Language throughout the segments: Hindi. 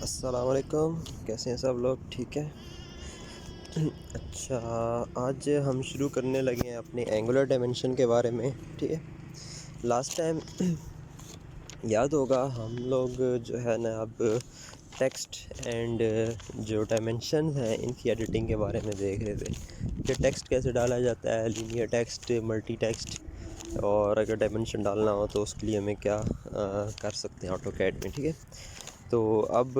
अस्सलाम वालेकुम, कैसे हैं सब लोग? ठीक है। अच्छा, आज हम शुरू करने लगे हैं अपनी एंगुलर डायमेंशन के बारे में। ठीक है। लास्ट टाइम याद होगा हम लोग जो है ना अब टेक्स्ट एंड जो डायमेंशन हैं इनकी एडिटिंग के बारे में देख रहे थे कि टेक्स्ट कैसे डाला जाता है, लीनियर टेक्स्ट, मल्टी टेक्स्ट, और अगर डायमेंशन डालना हो तो उसके लिए हमें क्या कर सकते हैं ऑटोकैड में। ठीक है। तो अब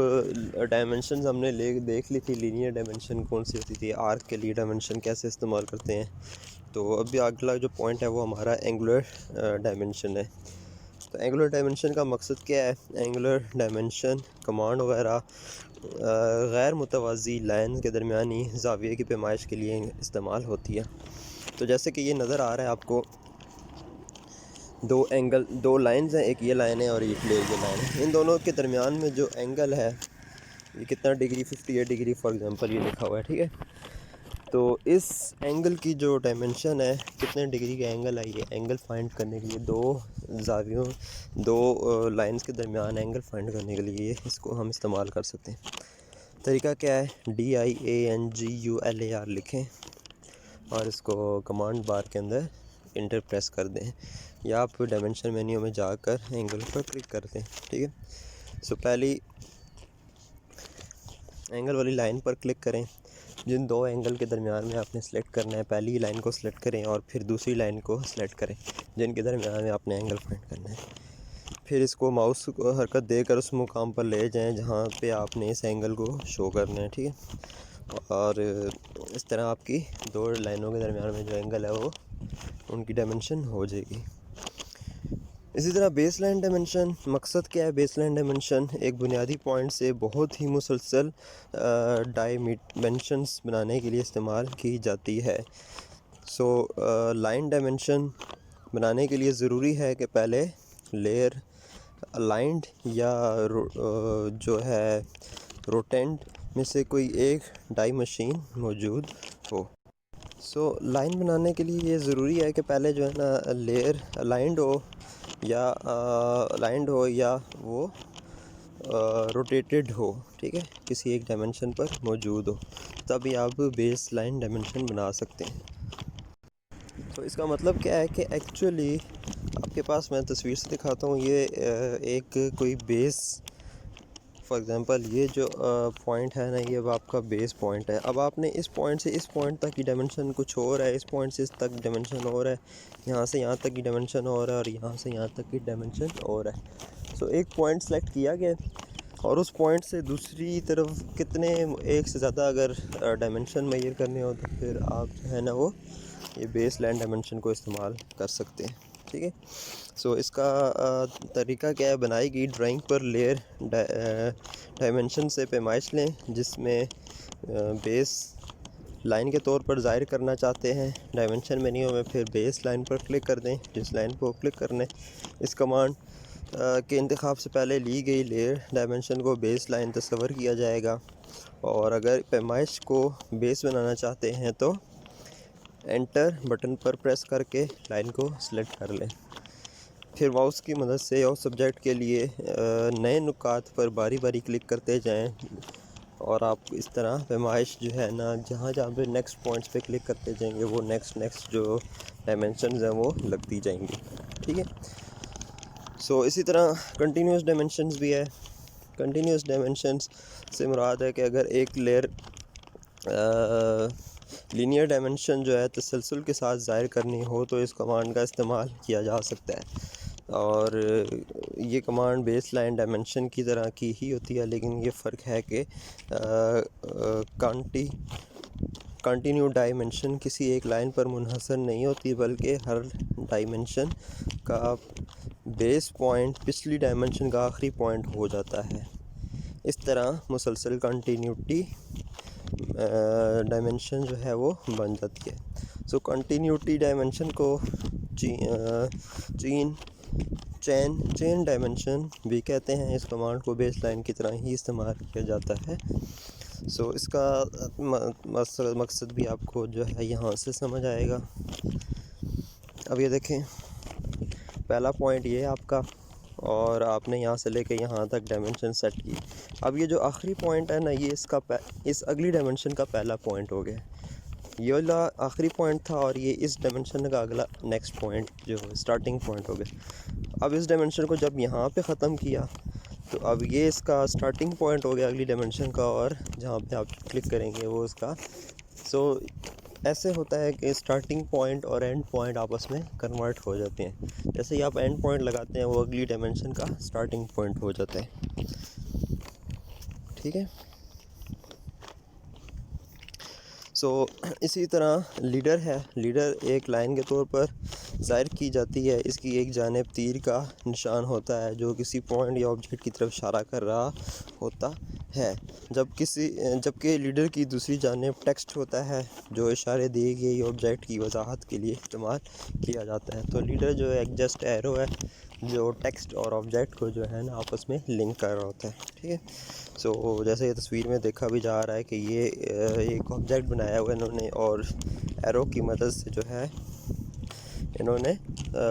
डायमेंशन हमने देख ली थी। लीनियर डायमेंशन कौन सी होती थी, आर्क के लिए डायमेंशन कैसे इस्तेमाल करते हैं। तो अभी अगला जो पॉइंट है वो हमारा एंगुलर डायमेंशन है। तो एंगुलर डायमेंशन का मकसद क्या है? एंगुलर डायमेंशन कमांड वगैरह गैर मुतवाज़ी लाइन के दरमियानी ज़ाविये की पैमाइश के लिए इस्तेमाल होती है। तो जैसे कि ये नज़र आ रहा है आपको, दो लाइंस हैं, एक ये लाइन है और एक ये लाइन है। इन दोनों के दरमियान में जो एंगल है ये कितना डिग्री, 58 डिग्री फॉर एग्जांपल ये लिखा हुआ है। ठीक है। तो इस एंगल की जो डायमेंशन है, कितने डिग्री का एंगल है, ये एंगल फाइंड करने के लिए दो लाइंस के दरमियान एंगल फाइंड करने के लिए इसको हम इस्तेमाल कर सकते हैं। तरीका क्या है? DIANGULAR लिखें और इसको कमांड बार के अंदर इंटर प्रेस कर दें, या आप डायमेंशन मेन्यू में जाकर एंगल पर क्लिक कर दें। ठीक है। सो पहली एंगल वाली लाइन पर क्लिक करें। जिन दो एंगल के दरमियान में आपने सेलेक्ट करना है, पहली लाइन को सेलेक्ट करें और फिर दूसरी लाइन को सेलेक्ट करें जिनके दरमियान में आपने एंगल फाइंड करना है। फिर इसको माउस को हरकत देकर उस मुकाम पर ले जाएं जहां पे आपने इस एंगल को शो करना है। ठीक है। और इस तरह आपकी दो लाइनों के दरमियान में जो एंगल है वो उनकी डायमेंशन हो जाएगी। इसी तरह बेस लाइन डायमेंशन, मकसद क्या है? बेस लाइन डायमेंशन एक बुनियादी पॉइंट से बहुत ही मुसलसल डायमेंशंस बनाने के लिए इस्तेमाल की जाती है। सो लाइन डायमेंशन बनाने के लिए ज़रूरी है कि पहले लेयर अलाइंड या जो है रोटेंट में से कोई एक डाई मशीन मौजूद हो। सो लाइन बनाने के लिए ये ज़रूरी है कि पहले जो है ना लेयर अलाइंड हो या वो रोटेटेड हो। ठीक है। किसी एक डायमेंशन पर मौजूद हो, तभी आप बेस लाइन डायमेंशन बना सकते हैं। तो इसका मतलब क्या है कि एक्चुअली आपके पास, मैं तस्वीर से दिखाता हूँ, ये एक कोई बेस, फॉर एग्ज़ाम्पल ये जो पॉइंट है ना, ये अब आपका बेस पॉइंट है। अब आपने इस पॉइंट से इस पॉइंट तक की डायमेंशन कुछ और है, इस पॉइंट से इस तक डायमेंशन और है, यहाँ से यहाँ तक की डायमेंशन और है, और यहाँ से यहाँ तक की डायमेंशन और है। सो एक पॉइंट सेलेक्ट किया गया और उस पॉइंट से दूसरी तरफ कितने, एक से ज़्यादा अगर डायमेंशन मेजर करने हो तो फिर आप जो है ना वो ये बेस लाइन डायमेंशन को इस्तेमाल कर सकते हैं। ठीक है। सो इसका तरीका क्या है? बनाई गई ड्राइंग पर लेयर डायमेंशन से पैमाइश लें जिसमें बेस लाइन के तौर पर ज़ाहिर करना चाहते हैं। डायमेंशन मेन्यू में फिर बेस लाइन पर क्लिक कर दें। जिस लाइन को क्लिक करने, इस कमांड के इंतखाब से पहले ली गई लेयर डायमेंशन को बेस लाइन तस्वर किया जाएगा, और अगर पैमाइश को बेस बनाना चाहते हैं तो एंटर बटन पर प्रेस करके लाइन को सिलेक्ट कर लें। फिर माउस की मदद से और सब्जेक्ट के लिए नए नुकात पर बारी बारी क्लिक करते जाएं, और आप इस तरह पैमाइश जो है ना, जहाँ जहाँ पे नेक्स्ट पॉइंट्स पे क्लिक करते जाएंगे वो नेक्स्ट जो डायमेंशंस हैं वो लगती जाएंगी। ठीक है। सो इसी तरह कंटिन्यूस डायमेंशंस भी है। कंटिन्यूस डायमेंशंस से मुराद है कि अगर एक लेयर लीनियर डायमेंशन जो है तसलसल के साथ ज़ाहिर करनी हो तो इस कमांड का इस्तेमाल किया जा सकता है। और ये कमांड बेस लाइन डायमेंशन की तरह की ही होती है, लेकिन ये फ़र्क है कि कंटिन्यू डायमेंशन किसी एक लाइन पर मुनहसर नहीं होती, बल्कि हर डायमेंशन का बेस पॉइंट पिछली डायमेंशन का आखिरी पॉइंट हो जाता है। इस तरह मुसलसल कंटिन्यूटी डायमेंशन जो है वो बन जाती है। सो कंटिन्यूटी डायमेंशन को चेन डायमेंशन भी कहते हैं। इस कमांड को बेस लाइन की तरह ही इस्तेमाल किया जाता है। सो इसका मकसद भी आपको जो है यहाँ से समझ आएगा। अब ये देखें, पहला पॉइंट ये है आपका, और आपने यहाँ से लेके यहाँ तक डायमेंशन सेट की। अब ये जो आखिरी पॉइंट है ना, ये इस अगली डायमेंशन का पहला पॉइंट हो गया। ये वाला आखिरी पॉइंट था और ये इस डायमेंशन का अगला नेक्स्ट पॉइंट जो स्टार्टिंग पॉइंट हो गया। अब इस डायमेंशन को जब यहाँ पे ख़त्म किया तो अब ये इसका स्टार्टिंग पॉइंट हो गया अगली डायमेंशन का, और जहाँ पे आप क्लिक करेंगे वो उसका। सो ऐसे होता है कि स्टार्टिंग पॉइंट और एंड पॉइंट आपस में कन्वर्ट हो जाते हैं। जैसे ही आप एंड पॉइंट लगाते हैं वो अगली डायमेंशन का स्टार्टिंग पॉइंट हो जाता है। ठीक है। सो इसी तरह लीडर है। लीडर एक लाइन के तौर पर ज़ाहिर की जाती है। इसकी एक जानिब तीर का निशान होता है जो किसी पॉइंट या ऑब्जेक्ट की तरफ इशारा कर रहा होता है, जबकि लीडर की दूसरी जानिब टेक्स्ट होता है जो इशारे दिए गए ऑब्जेक्ट की वजाहत के लिए इस्तेमाल किया जाता है। तो लीडर जो है एक जस्ट एरो है जो टेक्स्ट और ऑब्जेक्ट को जो है ना आपस में लिंक कर रहा होता है। ठीक है। सो जैसे ये तस्वीर में देखा भी जा रहा है कि ये एक ऑब्जेक्ट बनाया हुआ है इन्होंने, और एरो की मदद से जो है इन्होंने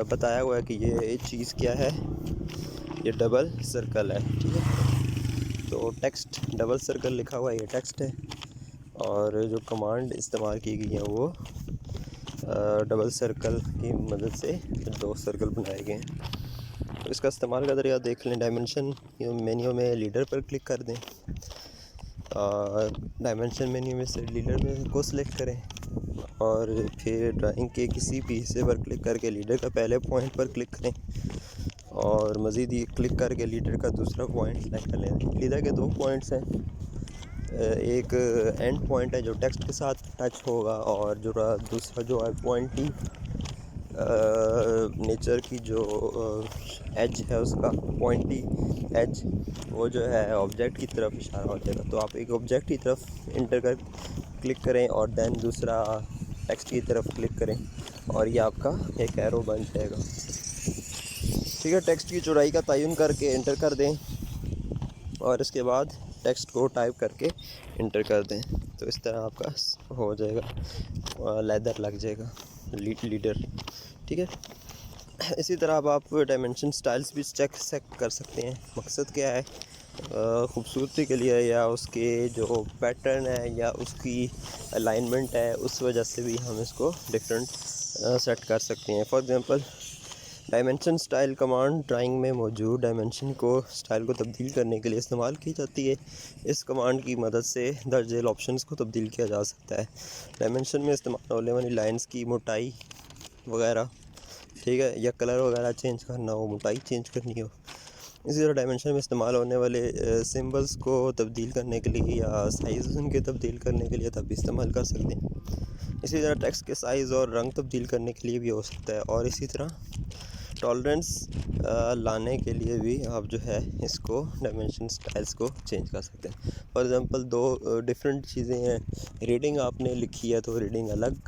बताया हुआ है कि ये चीज़ क्या है, ये डबल सर्कल है। ठीक है। तो टेक्स्ट डबल सर्कल लिखा हुआ है, ये टेक्स्ट है, और जो कमांड इस्तेमाल की गई है वो डबल सर्कल की मदद से दो सर्कल बनाए गए हैं। तो इसका इस्तेमाल का तरीका देख लें। डायमेंशन मेन्यू में लीडर पर क्लिक कर दें, डायमेंशन मेन्यू में से लीडर में को सिलेक्ट करें, और फिर ड्राइंग के किसी भी हिस्से पर क्लिक करके लीडर का पहले पॉइंट पर क्लिक करें, और मज़ीद ही क्लिक करके लीडर का दूसरा पॉइंट सेलेक्ट कर लें। लीडर के दो पॉइंट्स हैं, एक एंड पॉइंट है जो टेक्स्ट के साथ टच होगा, और जो दूसरा जो है पॉइंटी नेचर की जो एज है उसका पॉइंटी एज, वो जो है ऑब्जेक्ट की तरफ इशारा हो जाएगा। तो आप एक ऑब्जेक्ट की तरफ इंटर कर क्लिक करें और देन दूसरा टेक्स्ट की तरफ क्लिक करें, और ये आपका एक एरो बन जाएगा। ठीक है। टेक्स्ट की चौड़ाई का तयन करके इंटर कर दें, और इसके बाद टेक्स्ट को टाइप करके इंटर कर दें। तो इस तरह आपका हो जाएगा, लेदर लग जाएगा लीडर। ठीक है। इसी तरह अब आप डायमेंशन स्टाइल्स भी चेक कर सकते हैं। मकसद क्या है, ख़ूबसूरती के लिए, या उसके जो पैटर्न है या उसकी अलाइनमेंट है, उस वजह से भी हम इसको डिफरेंट सेट कर सकते हैं। For example dimension style command drawing में मौजूद डायमेंशन को स्टाइल को तब्दील करने के लिए इस्तेमाल की जाती है। इस कमांड की मदद से दर्ज झेल ऑप्शंस को तब्दील किया जा सकता है। डायमेंशन में इस्तेमाल होने वाली लाइंस की मोटाई वगैरह, ठीक है, या कलर वगैरह चेंज करना हो, मोटाई चेंज करनी हो। इसी तरह डायमेंशन में इस्तेमाल होने वाले सिंबल्स को तब्दील करने के लिए या साइज़ उनके तब्दील करने के लिए तब भी इस्तेमाल कर सकते हैं। इसी तरह टेक्स्ट के साइज़ और रंग तब्दील करने के लिए भी हो सकता है, और इसी तरह टॉलरेंस लाने के लिए भी आप जो है इसको डायमेंशन स्टाइल्स को चेंज कर सकते हैं। फॉर एग्ज़ाम्पल दो डिफरेंट चीज़ें हैं, रीडिंग आपने लिखी है तो रीडिंग अलग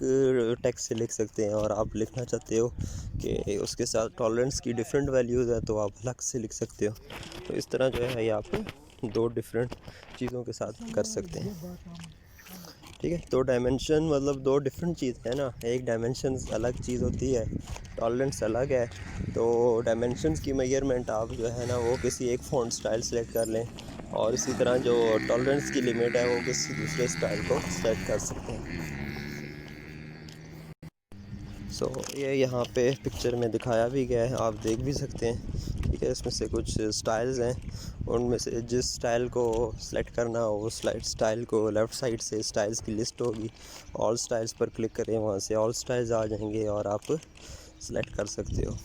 टेक्स्ट से लिख सकते हैं, और आप लिखना चाहते हो कि उसके साथ टॉलरेंस की डिफरेंट वैल्यूज़ है तो आप अलग से लिख सकते हो। तो इस तरह जो है ये आप दो डिफरेंट चीज़ों के साथ कर सकते हैं। ठीक है। तो डायमेंशन मतलब दो डिफरेंट चीज़ है ना, एक डायमेंशन अलग चीज़ होती है, टॉलरेंस अलग है। तो डायमेंशंस की मेजरमेंट आप जो है ना वो किसी एक फ़ॉन्ट स्टाइल सेलेक्ट कर लें, और इसी तरह जो टॉलरेंस की लिमिट है वो किसी दूसरे स्टाइल को सेट कर सकते हैं। सो ये यहाँ पे पिक्चर में दिखाया भी गया है, आप देख भी सकते हैं। ठीक है। इसमें से कुछ स्टाइल्स हैं, उनमें से जिस स्टाइल को सेलेक्ट करना हो वो स्टाइल को लेफ़्ट साइड से स्टाइल्स की लिस्ट होगी, ऑल स्टाइल्स पर क्लिक करें, वहाँ से ऑल स्टाइल्स आ जाएंगे और आप सेलेक्ट कर सकते हो।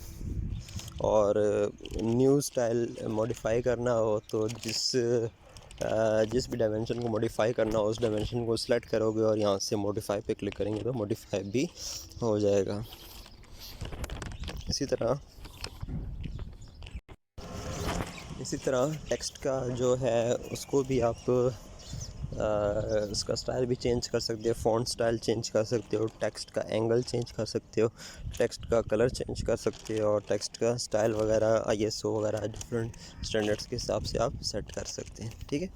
और न्यू स्टाइल मॉडिफाई करना हो तो जिस भी डायमेंशन को मॉडिफाई करना हो उस डायमेंशन को सेलेक्ट करोगे और यहाँ से मॉडिफाई पे क्लिक करेंगे तो मॉडिफाई भी हो जाएगा। इसी तरह टेक्स्ट का जो है उसको भी आप उसका स्टाइल भी चेंज कर सकते हो, फ़ॉन्ट स्टाइल चेंज कर सकते हो, टेक्स्ट का एंगल चेंज कर सकते हो, टेक्स्ट का कलर चेंज कर सकते हो, और टेक्स्ट का स्टाइल वगैरह ISO वगैरह डिफरेंट स्टैंडर्ड्स के हिसाब से आप सेट कर सकते हैं। ठीक है।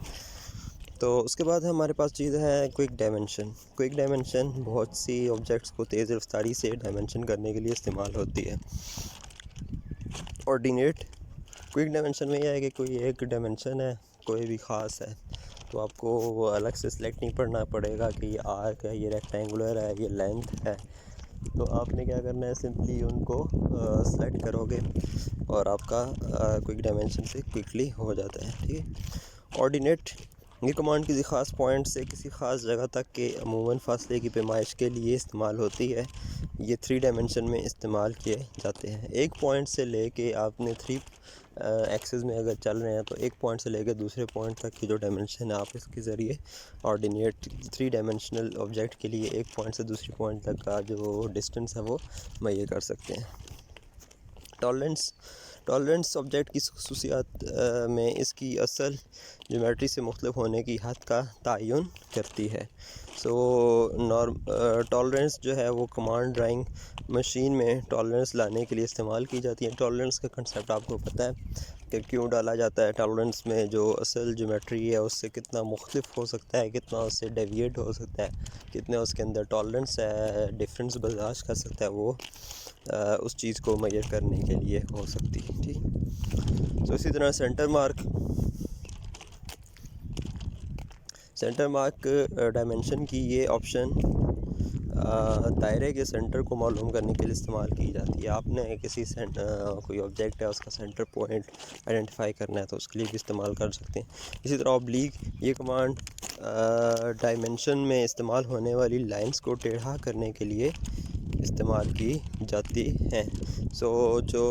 तो उसके बाद हमारे पास चीज़ है क्विक डायमेंशन। क्विक डायमेंशन बहुत सी ऑब्जेक्ट्स को तेज़ रफ्तारी से डायमेंशन करने के लिए इस्तेमाल होती है। ऑर्डिनेट क्विक डायमेंशन में यह है कि कोई एक डायमेंशन है, कोई भी ख़ास है, तो आपको वो अलग से सिलेक्ट नहीं करना पड़ेगा कि ये आर्क है, ये रेक्टेंगुलर है, ये लेंथ है। तो आपने क्या करना है, सिंपली उनको सेलेक्ट करोगे और आपका क्विक डायमेंशन से क्विकली हो जाता है। ठीक है। ऑर्डिनेट ये कमांड किसी ख़ास पॉइंट से किसी ख़ास जगह तक के अमूमन फासले की पैमाइश के लिए इस्तेमाल होती है। ये 3 डायमेंशन में इस्तेमाल किए जाते हैं। एक पॉइंट से लेके आपने 3 एक्सिस में अगर चल रहे हैं तो एक पॉइंट से लेकर दूसरे पॉइंट तक की जो डायमेंशन है आप इसके ज़रिए ऑर्डिनेट 3 डायमेंशनल ऑब्जेक्ट के लिए एक पॉइंट से दूसरे पॉइंट तक का जो डिस्टेंस है वो मुहैया कर सकते हैं। टॉलरेंस ऑब्जेक्ट की खसूसियात में इसकी असल ज्योमेट्री से मुख्तलिफ होने की हद का तयन करती है। टॉलरेंस जो है वो कमांड ड्राइंग मशीन में टॉलरेंस लाने के लिए इस्तेमाल की जाती है। टॉलरेंस का कंसेप्ट आपको पता है कि क्यों डाला जाता है। टॉलरेंस में जो असल ज्योमेट्री है उससे कितना मुख्तलिफ हो सकता है, कितना उससे डेविएट हो सकता है, कितने उसके अंदर टॉलरेंस है, डिफरेंस बर्दाश्त कर सकता है, वो उस चीज़ को मेजर करने के लिए हो सकती है। ठीक। तो इसी तरह सेंटर मार्क डायमेंशन की ये ऑप्शन दायरे के सेंटर को मालूम करने के लिए इस्तेमाल की जाती है। आपने कोई ऑब्जेक्ट है उसका सेंटर पॉइंट आइडेंटिफाई करना है तो उसके लिए भी इस्तेमाल कर सकते हैं। इसी तरह ऑब्लिक ये कमांड डायमेंशन में इस्तेमाल होने वाली लाइंस को टेढ़ा करने के लिए इस्तेमाल की जाती हैं। जो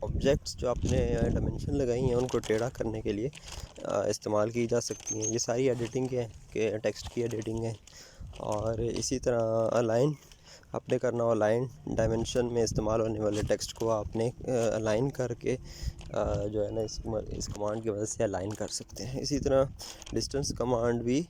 ऑब्जेक्ट्स जो आपने डायमेंशन लगाई हैं उनको टेढ़ा करने के लिए इस्तेमाल की जा सकती हैं। ये सारी एडिटिंग है कि टेक्स्ट की एडिटिंग है। और इसी तरह अलाइन आपने करना हो, अलाइन डायमेंशन में इस्तेमाल होने वाले टेक्स्ट को आपने अलाइन करके जो है ना इस कमांड की वजह से अलाइन कर सकते हैं। इसी तरह डिस्टेंस कमांड भी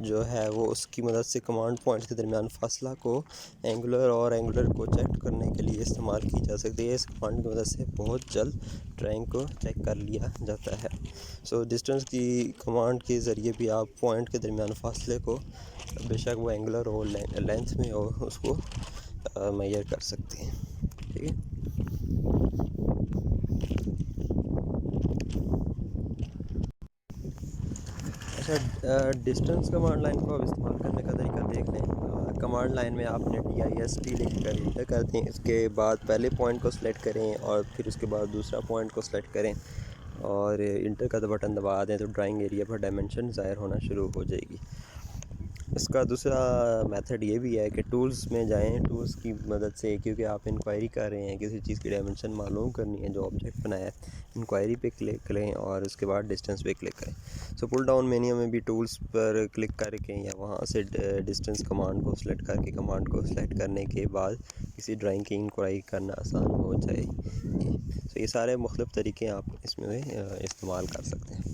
जो है वो उसकी मदद से कमांड पॉइंट के दरमियान फासला को एंगुलर को चेक करने के लिए इस्तेमाल की जा सकती है। इस कमांड की मदद से बहुत जल्द ड्राइंग को चेक कर लिया जाता है। डिस्टेंस की कमांड के ज़रिए भी आप पॉइंट के दरमियान फासले को, बेशक वो एंगुलर हो लेंथ में हो, उसको मेजर कर सकते हैं। ठीक है। अच्छा, डिस्टेंस कमांड लाइन को अब इस्तेमाल करने का तरीका देख लें। कमांड लाइन में आपने DIST लिख कर इंटर कर दें। इसके बाद पहले पॉइंट को सिलेक्ट करें और फिर उसके बाद दूसरा पॉइंट को सिलेक्ट करें और इंटर का बटन दबा दें तो ड्राइंग एरिया पर डायमेंशन ज़ाहिर होना शुरू हो जाएगी। इसका दूसरा मेथड ये भी है कि टूल्स में जाएं। टूल्स की मदद से, क्योंकि आप इंक्वायरी कर रहे हैं, किसी चीज़ की डायमेंशन मालूम करनी है जो ऑब्जेक्ट बनाया है, इंक्वायरी पे क्लिक करें और उसके बाद डिस्टेंस पे क्लिक करें। पुल डाउन मेन्यू में भी टूल्स पर क्लिक करके या वहाँ से डिस्टेंस कमांड को सिलेक्ट करके कमांड को सिलेक्ट करने के बाद किसी ड्राइंग की इंक्वायरी करना आसान हो जाएगी। ये सारे मुख्तलिफ तरीके आप इसमें इस्तेमाल कर सकते हैं।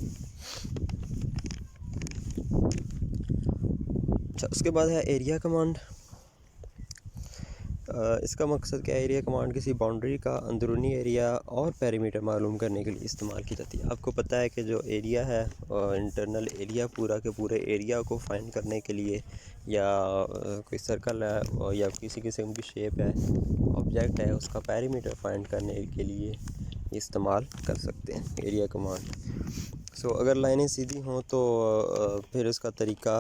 अच्छा, उसके बाद है एरिया कमांड। इसका मकसद क्या है? एरिया कमांड किसी बाउंड्री का अंदरूनी एरिया और पेरीमीटर मालूम करने के लिए इस्तेमाल की जाती है। आपको पता है कि जो एरिया है, इंटरनल एरिया, पूरा के पूरे एरिया को फाइंड करने के लिए, या कोई सर्कल है या किसी किस्म की शेप है, ऑब्जेक्ट है, उसका पेरीमीटर फाइंड करने के लिए इस्तेमाल कर सकते हैं एरिया कमांड। अगर लाइनें सीधी हों तो फिर उसका तरीका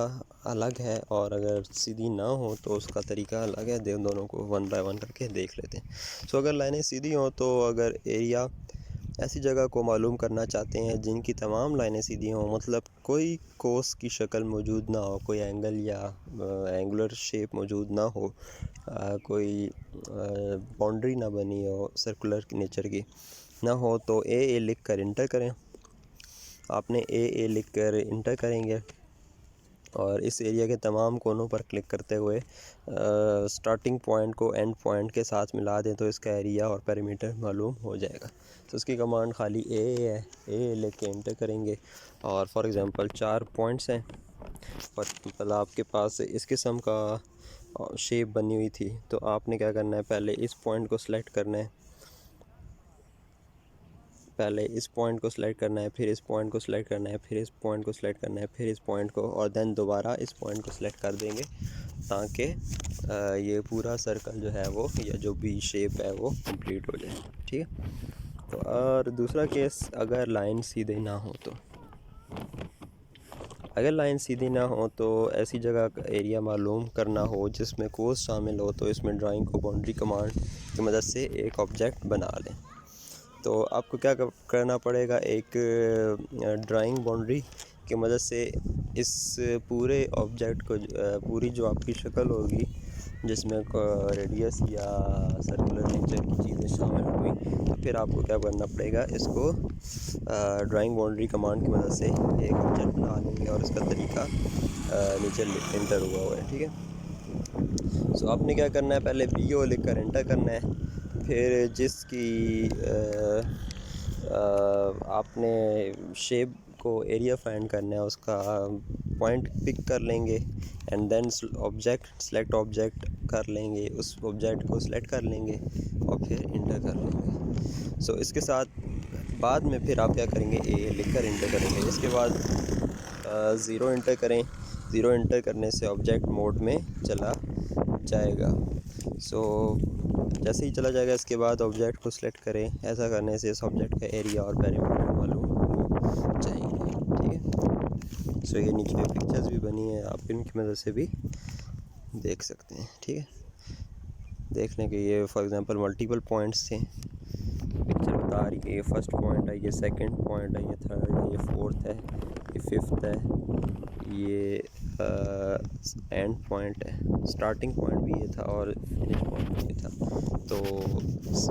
अलग है, और अगर सीधी ना हो तो उसका तरीका अलग है। दोनों को वन बाय वन करके देख लेते हैं। अगर लाइनें सीधी हों तो अगर एरिया ऐसी जगह को मालूम करना चाहते हैं जिनकी तमाम लाइनें सीधी हों, मतलब कोई कोस की शक्ल मौजूद ना हो, कोई एंगल या एंगुलर शेप मौजूद ना हो, कोई बाउंड्री ना बनी हो सर्कुलर नेचर की ना हो, तो ए लिख कर इंटर करें। आपने ए लिख कर इंटर करेंगे और इस एरिया के तमाम कोनों पर क्लिक करते हुए स्टार्टिंग पॉइंट को एंड पॉइंट के साथ मिला दें तो इसका एरिया और पेरीमीटर मालूम हो जाएगा। उसकी कमांड खाली ए है। ए लिख के इंटर करेंगे और फॉर एग्ज़ाम्पल 4 पॉइंट्स हैं, फॉर एग्ज़ाम्पल आपके पास इस किस्म का शेप बनी हुई थी, तो आपने क्या करना है, पहले इस पॉइंट को सिलेक्ट करना है, पहले इस पॉइंट को सिलेक्ट करना है, फिर इस पॉइंट को सिलेक्ट करना है, फिर इस पॉइंट को सिलेक्ट करना है, फिर इस पॉइंट को, और देन दोबारा इस पॉइंट को सिलेक्ट कर देंगे ताकि ये पूरा सर्कल जो है वो, या जो भी शेप है वो कंप्लीट हो जाए। ठीक है। तो और दूसरा केस, अगर लाइन सीधे ना हो तो ऐसी जगह का एरिया मालूम करना हो जिसमें कोस शामिल हो, तो इसमें ड्राइंग को बाउंड्री कमांड की मदद से एक ऑब्जेक्ट बना लें। तो आपको क्या करना पड़ेगा, एक ड्राइंग बाउंड्री की मदद से इस पूरे ऑब्जेक्ट को पूरी जो आपकी शक्ल होगी जिसमें रेडियस या सर्कुलर नेचर की चीज़ें शामिल हुई, तो फिर आपको क्या करना पड़ेगा, इसको ड्राइंग बाउंड्री कमांड की मदद से एक ऑब्जेक्ट बना लेंगे और इसका तरीका नीचे इंटर हुआ है। ठीक है। सो आपने क्या करना है, पहले BO लिख कर एंटर करना है, फिर जिसकी आपने शेप को एरिया फाइंड करना है उसका पॉइंट पिक कर लेंगे एंड देन सेलेक्ट ऑब्जेक्ट कर लेंगे, उस ऑब्जेक्ट को सिलेक्ट कर लेंगे और फिर इंटर कर लेंगे। सो इसके साथ बाद में फिर आप क्या करेंगे, A लिखकर इंटर करेंगे। इसके बाद 0 इंटर करें। 0 इंटर करने से ऑब्जेक्ट मोड में चला जाएगा। सो जैसे ही चला जाएगा, इसके बाद ऑब्जेक्ट को सिलेक्ट करें। ऐसा करने से इस ऑब्जेक्ट का एरिया और पेरीमीटर मालूम हो जाएंगे। ठीक है। सो ये नीचे पिक्चर्स भी बनी है, आप इनकी मदद से भी देख सकते हैं। ठीक है। देखने के ये फॉर एग्जांपल मल्टीपल पॉइंट्स थे, पिक्चर बता रही है ये फर्स्ट पॉइंट है, ये सेकंड पॉइंट है, ये थर्ड है, ये फोर्थ है, ये फिफ्थ है, ये एंड पॉइंट है, स्टार्टिंग पॉइंट भी ये था और फिनिश पॉइंट भी ये था। तो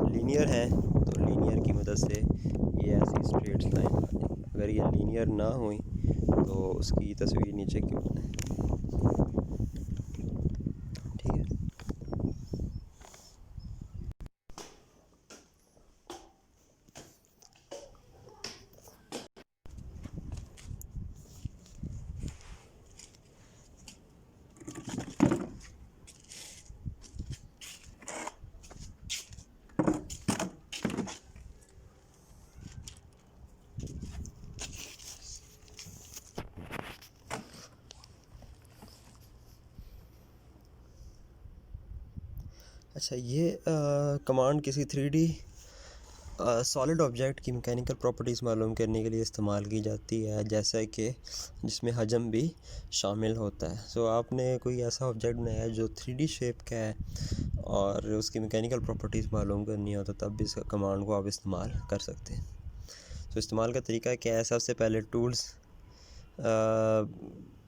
लीनियर है, तो लीनियर की मदद से ये ऐसी स्ट्रेट लाइन आ जाएगी। अगर ये लीनियर ना हुई तो उसकी तस्वीर नीचे की बनाए। ठीक है। अच्छा, ये कमांड किसी 3D सॉलिड ऑब्जेक्ट की मैकेनिकल प्रॉपर्टीज़ मालूम करने के लिए इस्तेमाल की जाती है, जैसा कि जिसमें हजम भी शामिल होता है। सो आपने कोई ऐसा ऑब्जेक्ट बनाया है जो 3D शेप का है और उसकी मैकेनिकल प्रॉपर्टीज़ मालूम करनी हो, तो तब इस कमांड को आप इस्तेमाल कर सकते हैं। सो इस्तेमाल का तरीका क्या है, सबसे पहले टूल्स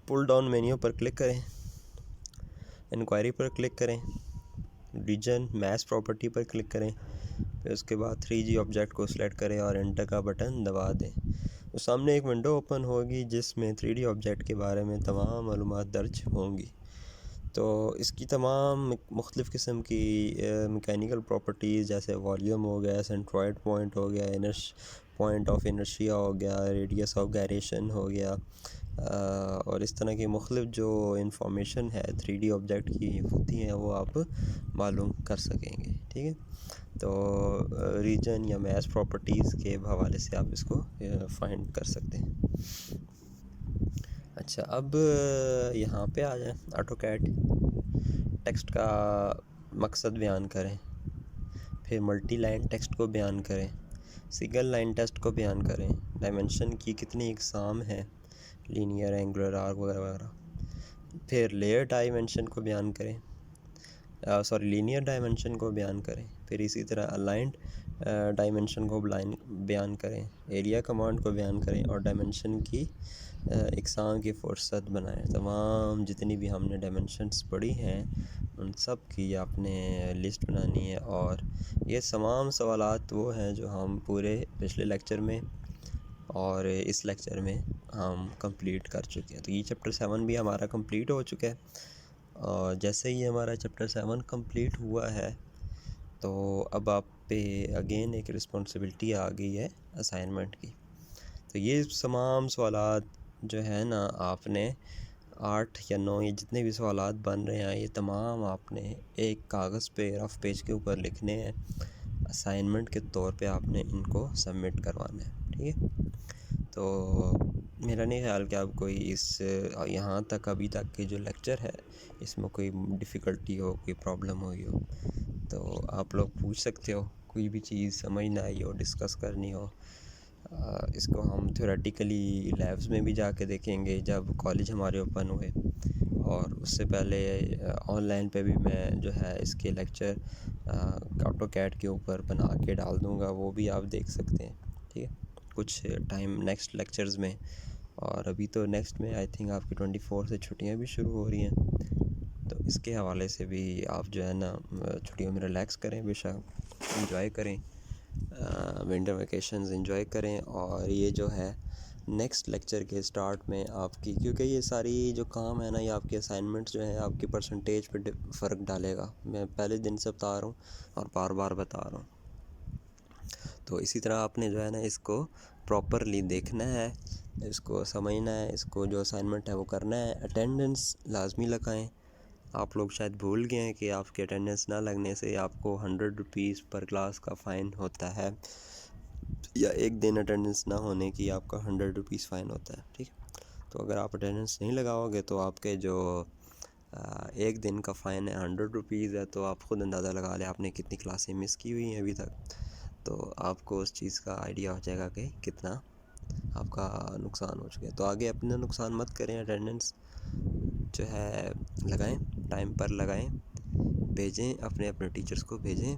पुल डाउन मेन्यू पर क्लिक करें, इंक्वायरी पर क्लिक करें, रीजन मैश प्रॉपर्टी पर क्लिक करें, फिर उसके बाद 3G ऑब्जेक्ट को सिलेक्ट करें और एंटर का बटन दबा दें। तो सामने एक विंडो ओपन होगी जिसमें 3D ऑब्जेक्ट के बारे में तमाम मालूमात दर्ज होंगी। तो इसकी तमाम मुख्तलिफ़ किस्म की मैकेनिकल प्रॉपर्टीज़ जैसे वॉल्यूम हो गया, सेंट्रॉयड पॉइंट हो गया, पॉइंट ऑफ इनर्शिया हो गया, रेडियस ऑफ गायरेशन हो गया, और इस तरह की मुख्तलिफ़ जो इंफॉर्मेशन है 3D ऑब्जेक्ट की होती हैं वो आप मालूम कर सकेंगे। ठीक है। तो रीजन या मैश प्रॉपर्टीज़ के हवाले से आप इसको फाइंड कर सकते हैं। अच्छा, अब यहाँ पे आ जाए, ऑटोकैड टेक्स्ट का मकसद बयान करें, फिर मल्टी लाइन टेक्स्ट को बयान करें, सिंगल लाइन टेक्स्ट को बयान करें, डायमेंशन की कितनी इकसाम है, लीनियर, एंगुलर, आर्क वगैरह वगैरह, फिर लेयर डायमेंशन को बयान करें, लीनियर डायमेंशन को बयान करें, फिर इसी तरह अलाइंड डायमेंशन को बयान करें, एरिया कमांड को बयान करें और डायमेंशन की इकसाम की फुर्सत बनाएं। तमाम जितनी भी हमने डायमेंशंस पढ़ी हैं उन सब की आपने लिस्ट बनानी है, और ये तमाम सवालात वो हैं जो हम पूरे पिछले लेक्चर में और इस लेक्चर में हम कंप्लीट कर चुके हैं। तो ये चैप्टर 7 भी हमारा कंप्लीट हो चुका है, और जैसे ही हमारा चैप्टर 7 कंप्लीट हुआ है तो अब आप पे अगेन एक रिस्पॉन्सिबिलिटी आ गई है असाइनमेंट की। तो ये तमाम सवालात जो है ना, आपने 8 या 9 ये जितने भी सवालात बन रहे हैं ये तमाम आपने एक कागज़ पे रफ पेज के ऊपर लिखने हैं, असाइनमेंट के तौर पे आपने इनको सबमिट करवाना है। ठीक है। तो मेरा नहीं ख्याल कि आप कोई इस यहाँ तक अभी तक के जो लेक्चर है इसमें कोई डिफ़िकल्टी हो, कोई प्रॉब्लम हुई हो, तो आप लोग पूछ सकते हो कोई भी चीज़ समझ ना आई हो, डिस्कस करनी हो, इसको हम थ्योरेटिकली लैब्स में भी जाके देखेंगे जब कॉलेज हमारे ओपन हुए, और उससे पहले ऑनलाइन पे भी मैं जो है इसके लेक्चर ऑटोकैड के ऊपर बना के डाल दूँगा, वो भी आप देख सकते हैं। ठीक है, कुछ टाइम नेक्स्ट लेक्चर्स में। और अभी तो नेक्स्ट में आई थिंक आपकी 24 से छुट्टियां भी शुरू हो रही हैं, तो इसके हवाले से भी आप जो है ना छुट्टियों में रिलैक्स करें, बेशक इंजॉय करें, विंटर वेकेशंस इंजॉय करें। और ये जो है नेक्स्ट लेक्चर के स्टार्ट में आपकी, क्योंकि ये सारी जो काम है ना, ये आपके असाइनमेंट्स जो हैं आपकी परसेंटेज पे फ़र्क डालेगा। मैं पहले दिन से बता रहा हूँ और बार बार बता रहा हूँ। तो इसी तरह आपने जो है ना इसको प्रॉपरली देखना है, इसको समझना है, इसको जो असाइनमेंट है वो करना है। अटेंडेंस लाजमी लगाएं। आप लोग शायद भूल गए हैं कि आपके अटेंडेंस ना लगने से आपको 100 रुपीज़ पर क्लास का फ़ाइन होता है, या एक दिन अटेंडेंस ना होने की आपका 100 रुपीज़ फ़ाइन होता है। ठीक है, तो अगर आप अटेंडेंस नहीं लगाओगे तो आपके जो एक दिन का फ़ाइन है 100 रुपीज़ है, तो आप ख़ुद अंदाज़ा लगा लें आपने कितनी क्लासें मिस की हुई हैं अभी तक। तो आपको उस चीज़ का आइडिया हो जाएगा कि कितना आपका नुकसान हो चुका है। तो आगे अपना नुकसान मत करें, अटेंडेंस जो है लगाएं, टाइम पर लगाएं, भेजें, अपने अपने टीचर्स को भेजें,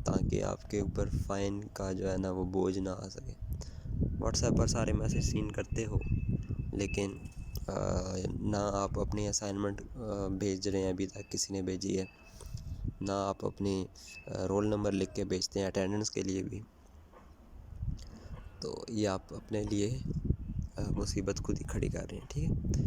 ताकि आपके ऊपर फ़ाइन का जो है ना वो बोझ ना आ सके। व्हाट्सएप पर सारे मैसेज सीन करते हो, लेकिन ना आप अपनी असाइनमेंट भेज रहे हैं, अभी तक किसी ने भेजी है ना, आप अपनी रोल नंबर लिख के भेजते हैं अटेंडेंस के लिए भी। तो ये आप अपने लिए मुसीबत खुद ही खड़ी कर रहे हैं। ठीक है,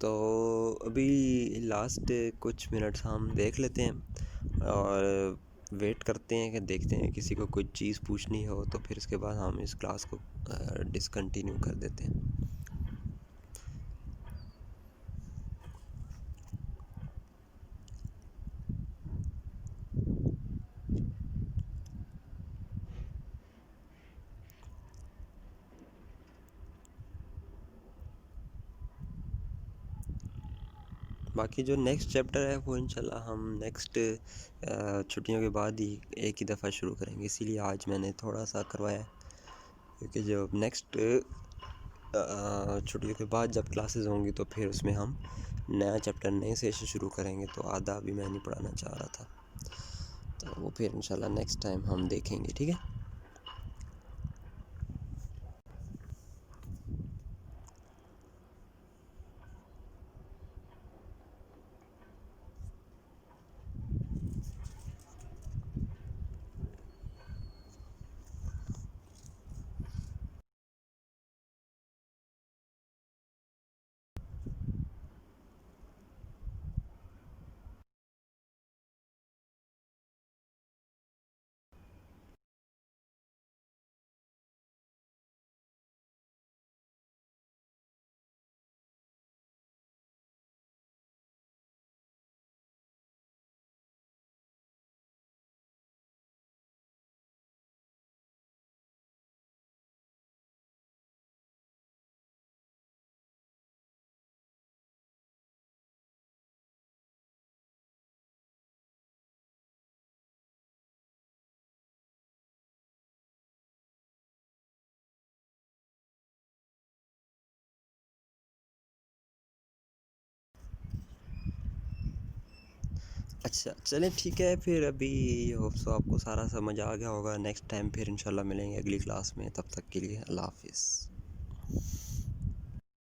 तो अभी लास्ट कुछ मिनट्स हम देख लेते हैं और वेट करते हैं कि देखते हैं किसी को कुछ चीज़ पूछनी हो, तो फिर इसके बाद हम इस क्लास को डिसकंटिन्यू कर देते हैं। बाकी जो नेक्स्ट चैप्टर है वो इंशाल्लाह हम नेक्स्ट छुट्टियों के बाद ही एक ही दफ़ा शुरू करेंगे, इसीलिए आज मैंने थोड़ा सा करवाया, क्योंकि जो नेक्स्ट छुट्टियों के बाद जब क्लासेस होंगी तो फिर उसमें हम नया चैप्टर नए से शुरू करेंगे, तो आधा भी मैं नहीं पढ़ाना चाह रहा था, तो वो फिर इंशाल्लाह नेक्स्ट टाइम हम देखेंगे। ठीक है। अच्छा चलें, ठीक है, फिर अभी होप सो आपको सारा समझ आ गया होगा। नेक्स्ट टाइम फिर इंशाल्लाह मिलेंगे अगली क्लास में, तब तक के लिए अल्लाह हाफिज़।